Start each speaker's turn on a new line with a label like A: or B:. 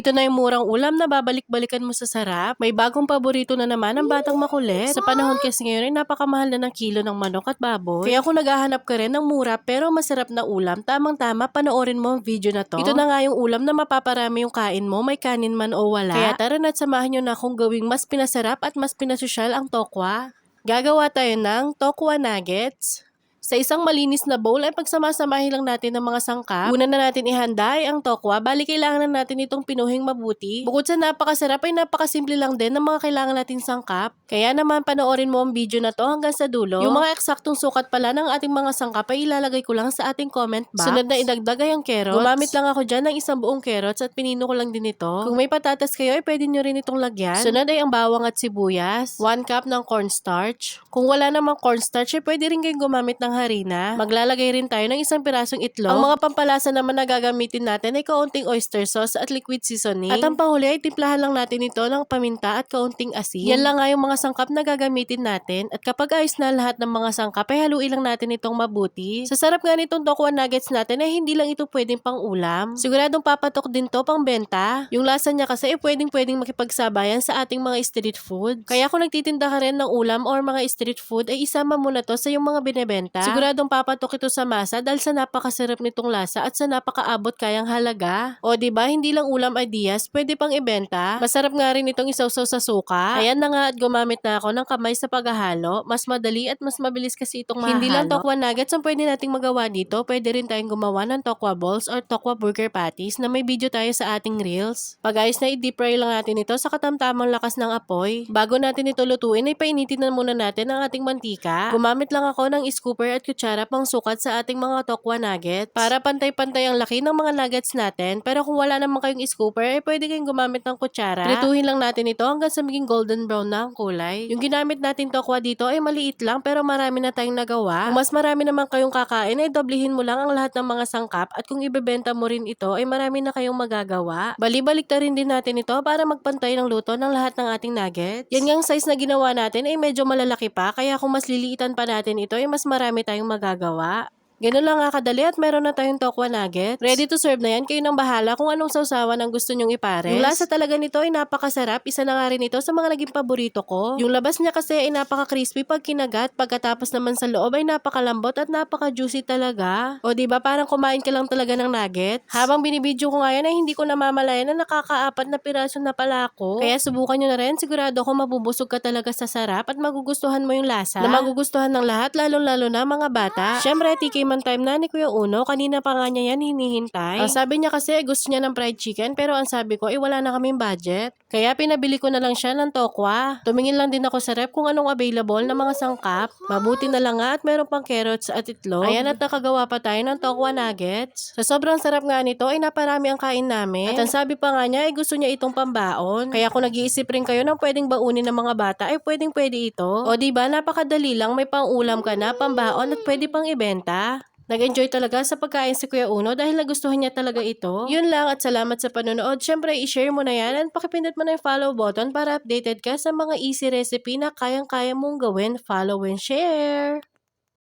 A: Ito na yung murang ulam na babalik-balikan mo sa sarap. May bagong paborito na naman ang batang makulit. Sa panahon kasi ngayon ay napakamahal na ng kilo ng manok at baboy. Kaya kung naghahanap ka rin ng mura pero masarap na ulam, tamang-tama panoorin mo ang video na to. Ito na nga yung ulam na mapaparami yung kain mo, may kanin man o wala. Kaya tara na't samahan nyo na akong gawing mas pinasarap at mas pinasosyal ang tokwa. Gagawa tayo ng tokwa nuggets. Sa isang malinis na bowl ay pagsamasamahin lang natin ng mga sangkap. Una na natin ihanda ay ang tokwa, bali kailangan na natin itong pinuhing mabuti. Bukod sa napakasarap ay napakasimple lang din ng mga kailangan natin sangkap. Kaya naman panoorin mo ang video na to hanggang sa dulo. Yung mga eksaktong sukat pala ng ating mga sangkap ay ilalagay ko lang sa ating comment box. Sunod na idagdag ay ang carrots. Gumamit lang ako dyan ng isang buong carrots at pinino ko lang din ito. Kung may patatas kayo ay pwede nyo rin itong lagyan. Sunod ay ang bawang at sibuyas. 1 cup ng cornstarch. Kung wala namang cornstarch ay pwede rin kayong gumamit ng harina. Maglalagay rin tayo ng isang pirasong itlog. Ang mga pampalasa naman na gagamitin natin ay kaunting oyster sauce at liquid seasoning. At ang panghuli ay timplahan lang natin ito ng paminta at kaunting asin. Yan lang nga yung mga sangkap na gagamitin natin. At kapag ayos na lahat ng mga sangkap ay haluin lang natin itong mabuti. Sa sarap nga nitong tokwa nuggets natin ay hindi lang ito pwedeng pang ulam. Siguradong papatok din to pang benta. Yung lasa niya kasi ay pwedeng makipagsabayan sa ating mga street food. Kaya kung nagtitinda ka rin ng ulam or mga street food ay isama mo na to sa yung mga binebenta. Siguradong papatok ito sa masa dahil sa napakasarap nitong lasa at sa napakaabot kayang halaga. O diba, hindi lang ulam ideas, pwede pang ibenta. Masarap nga rin itong isawsaw sa suka. Ayan na nga at gumamit na ako ng kamay sa paghahalo. Mas madali at mas mabilis kasi itong mahalo. Hindi lang tokwa nuggets ang pwede nating magawa dito. Pwede rin tayong gumawa ng tokwa balls or tokwa burger patties na may video tayo sa ating reels. Pag ayos na i-deep fry lang natin ito sa katamtamang lakas ng apoy. Bago natin ito lutuin ay painitin na muna natin ang ating mantika. Gumamit lang ako ng scooper at kutsara pang sukat sa ating mga tokwa nuggets para pantay-pantay ang laki ng mga nuggets natin. Pero kung wala naman kayong scooper ay pwede kayong gumamit ng kutsara. Prituhin lang natin ito hanggang sa maging golden brown na ang kulay. Yung ginamit natin tokwa dito ay maliit lang pero marami na tayong nagawa. Kung mas marami naman kayong kakain ay doblihin mo lang ang lahat ng mga sangkap at kung ibebenta mo rin ito ay marami na kayong magagawa. Bali-balik rin din natin ito para magpantay ng luto ng lahat ng ating nuggets. Yan ngang size na ginawa natin ay medyo malalaki pa kaya kung mas liliitan pa natin ito ay mas marami tayong magagawa. Ganun lang nga kadali at meron na tayong tokwa nuggets. Ready to serve na yan, kayo nang bahala kung anong sausawan ang gusto nyong ipares. Yung lasa talaga nito ay napakasarap, isa na nga rin ito sa mga naging paborito ko. Yung labas niya kasi ay napaka-crispy pag kinagat, pagkatapos naman sa loob ay napaka-lambot at napaka-juicy talaga. O diba parang kumain ka lang talaga ng nugget? Habang binibidyo ko nga yan ay hindi ko namamalayan na nakaka-4 na piraso na pala ako. Kaya subukan nyo na rin, sigurado ako mabubusog ka talaga sa sarap at magugustuhan mo yung lasa na magugustuhan ng lahat, lalong-lalo na mga bata. Syempre, man time na ni Kuya Uno, kanina pa nga niya yan hinihintay. Ang sabi niya kasi gusto niya ng fried chicken pero ang sabi ko wala na kaming budget. Kaya pinabili ko na lang siya ng tokwa. Tumingin lang din ako sa rep kung anong available na mga sangkap. Mabuti na lang nga at meron pang carrots at itlog. Ayan at nakagawa pa tayo ng tokwa nuggets. Sa sobrang sarap nga nito ay naparami ang kain namin. At ang sabi pa nga niya ay gusto niya itong pambaon. Kaya kung nag-iisip rin kayo ng pwedeng baunin ng mga bata ay pwede ito. O diba napakadali lang, may pang ulam ka na, pambaon at pwede pang ibenta. Nag-enjoy talaga sa pagkain si Kuya Uno dahil nagustuhan niya talaga ito. Yun lang at salamat sa panonood. Syempre, i-share mo na yan at pakipindot mo na yung follow button para updated ka sa mga easy recipe na kayang-kaya mong gawin. Follow and share!